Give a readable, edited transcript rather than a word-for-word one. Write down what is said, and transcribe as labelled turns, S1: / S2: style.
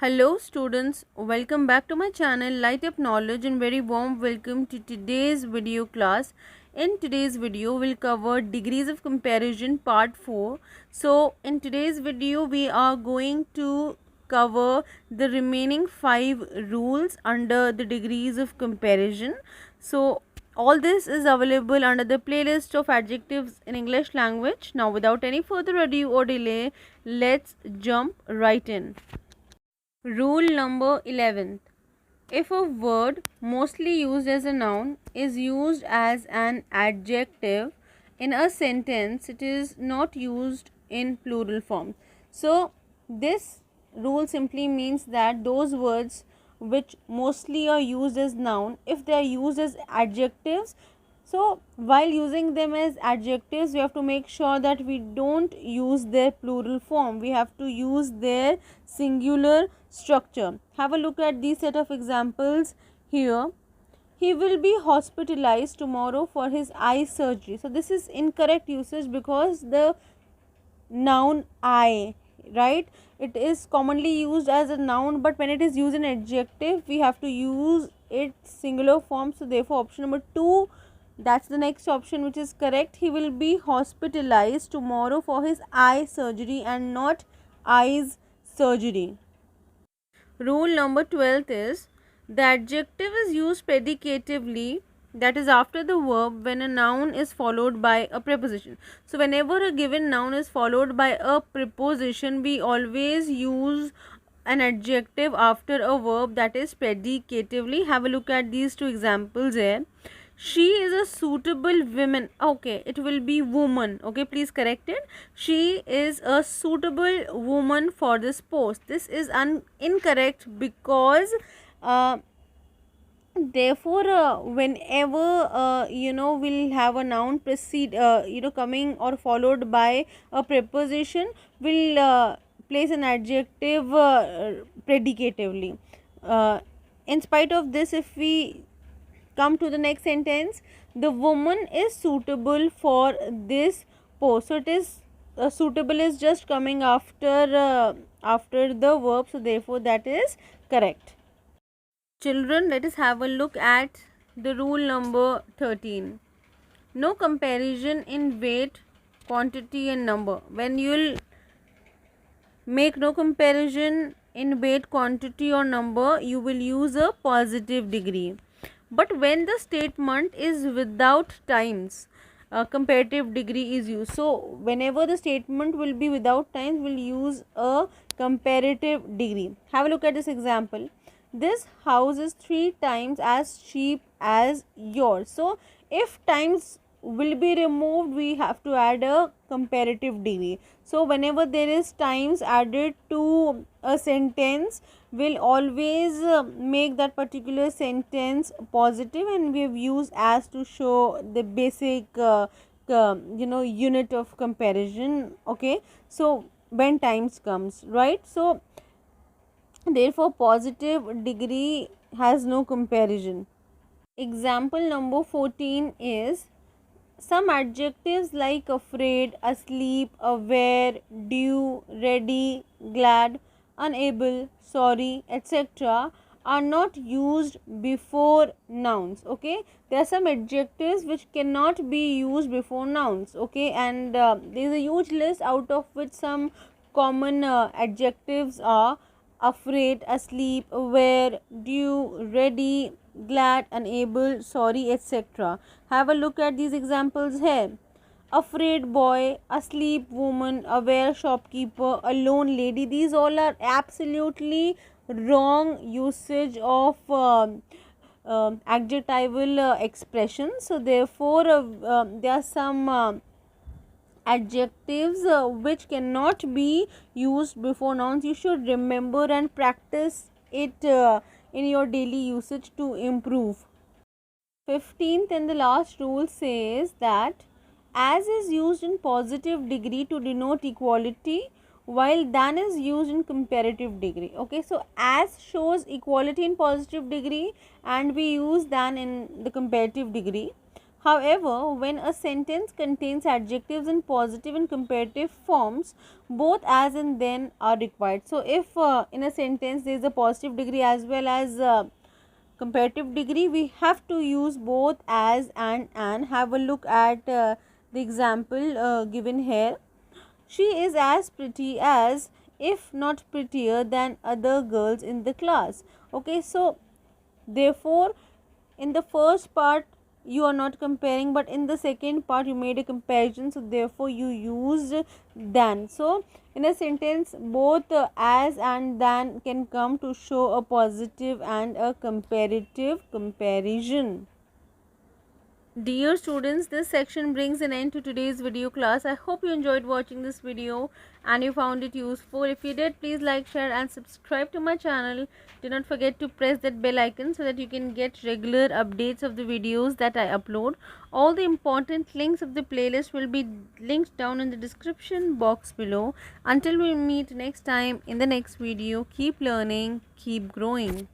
S1: Hello students, welcome back to my channel Lightup Knowledge and very warm welcome to today's video class. In today's video we'll cover degrees of comparison part 4. So in today's video we are going to cover the remaining 5 rules under the degrees of comparison. So all this is available under the playlist of adjectives in English language. Now without any further ado or delay, let's jump right in. Rule number 11. If a word mostly used as a noun is used as an adjective in a sentence, it is not used in plural form. So, this rule simply means that those words which mostly are used as noun, if they are used as adjectives, so while using them as adjectives, we have to make sure that we don't use their plural form. We have to use their singular structure. Have a look at these set of examples here. He will be hospitalized tomorrow for his eye surgery. So this is incorrect usage because the noun I, right, it is commonly used as a noun, but when it is used in adjective, we have to use its singular form. So therefore option number 2, that's the next option which is correct. He will be hospitalized tomorrow for his eye surgery and not eyes surgery. Rule number 12 is the adjective is used predicatively, that is after the verb, when a noun is followed by a preposition. So whenever a given noun is followed by a preposition, we always use an adjective after a verb, that is predicatively. Have a look at these two examples here. She is a suitable woman. Okay, it will be woman. Okay, please correct it. She is a suitable woman for this post. This is incorrect because therefore whenever we'll have a noun precede coming or followed by a preposition, we'll place an adjective predicatively. In spite of this, if we come to the next sentence, the woman is suitable for this post. So it is suitable is just coming after the verb, so therefore that is correct. Children, let us have a look at the rule number 13. No comparison in weight, quantity and number. When you'll make no comparison in weight, quantity or number, you will use a positive degree. But when the statement is without times, a comparative degree is used. So whenever the statement will be without times, we'll use a comparative degree. Have a look at this example. This house is 3 times as cheap as yours. So if times will be removed, we have to add a comparative degree. So whenever there is times added to a sentence, we'll always make that particular sentence positive, and we have used as to show the basic unit of comparison. Okay, so when times comes, right, so therefore positive degree has no comparison. Example number 14 is some adjectives like afraid, asleep, aware, due, ready, glad, unable, sorry, etc. are not used before nouns. Okay, there are some adjectives which cannot be used before nouns. Okay, and there is a huge list, out of which some common adjectives are afraid, asleep, aware, due, ready, glad, unable, sorry, etc. Have a look at these examples here. Afraid boy, asleep woman, aware shopkeeper, alone lady. These all are absolutely wrong usage of adjectival expressions. So therefore there are some adjectives which cannot be used before nouns. You should remember and practice it in your daily usage to improve. 15th and the last rule says that as is used in positive degree to denote equality, while than is used in comparative degree. Okay, so as shows equality in positive degree and we use than in the comparative degree. However, when a sentence contains adjectives in positive and comparative forms, both as and then are required. So, if in a sentence there is a positive degree as well as comparative degree, we have to use both as and. Have a look at the example given here. She is as pretty as, if not prettier than, other girls in the class. Okay, so therefore in the first part you are not comparing, but in the second part you made a comparison, so therefore you used than. So in a sentence both as and than can come to show a positive and a comparative comparison. Dear students, this section brings an end to today's video class. I hope you enjoyed watching this video and you found it useful. If you did, please like, share and subscribe to my channel. Do not forget to press that bell icon so that you can get regular updates of the videos that I upload. All the important links of the playlist will be linked down in the description box below. Until we meet next time in the next video, keep learning, keep growing.